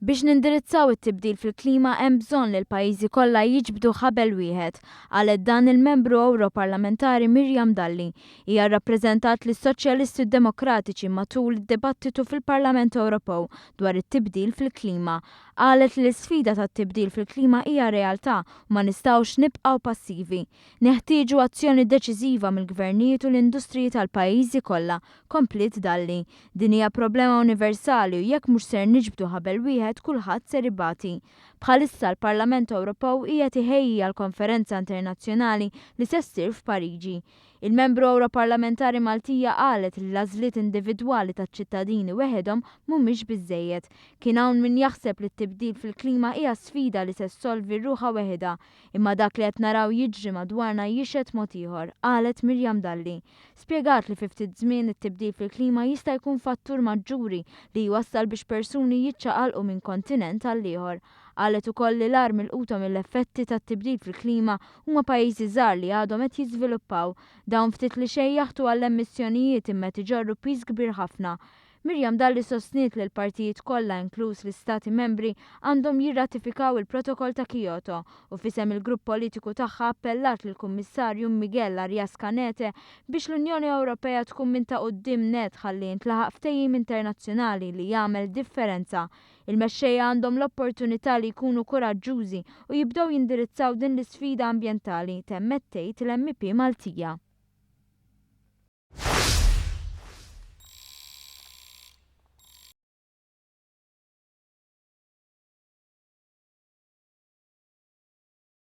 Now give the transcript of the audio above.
Biex nindirizzaw it-tibdil fil-klima hemm bżonn li l-pajjiżi kollha jiġbdu ħabel wieħed, qalet dan il-membru Ewroparlamentari Miriam Dalli. Hija rrappreżentat lis soċjalisti Demokratiċi matul id-dibattitu fil-Parlament Ewropew dwar it-tibdil fil-klima. Qalet li l-isfida tat-tibdil fil-klima hija realtà u ma nistgħux nibqgħu passivi. Neħtieġu azzjoni deċiżiva mill-gvernijiet u l-industriji tal-pajjiżi kollha, komplit Dalli. Din hija problema universali u jekk mhux ser niġbdu ħabel wieħed kulħadd ser ibati. Bħalissa l-Parlament Ewropew qiegħed iħejji għall-konferenza internazzjonali li se ssir f'Pariġi. Il-membru Ewroparlamentari Maltija qalet li l-għażliet individwali taċ-ċittadini weħedhom mhumiex biżżejjed. Kien hawn min jaħseb li t-tibdil fil-klima hija sfida li se ssolvi ruħha weħedha, imma dak li qed naraw jiġri madwarna jixed mod ieħor, qalet Miriam Dalli. Spjegat li fi ftit żmien it-tibdil fil-klima jista' jkun fattur maġġuri li jwassal biex persuni jiċċaqalqu minn kontinent għal ieħor. Qalet ukoll li l-ar milquta mill-effetti tat-tibdil fil-klima huma pajjiżi żgħar li għadhom qed jiżviluppaw. Dawn ftit li xejn jaħtu għall-emissjonijiet imma qed iġorru piż kbir ħafna. Miriam Dalli sostniet li l-partijiet kollha inkluż l-istati membri għandhom jirratifikaw il-protokoll ta' Kyoto u fisem il-grupp politiku tagħha appellat lill-Kummissarju Miguel Arias Cañete biex l-Unjoni Ewropea tkun minn ta' quddiem net ħalli jintlaħaq ftehim internazzjonali li jagħmel differenza. Il-mexxejja għandhom l-opportunità li jkunu kuraġġużi u jibdew jindirizzaw din l-isfida ambjentali temmet tgħid l-MP Maltija.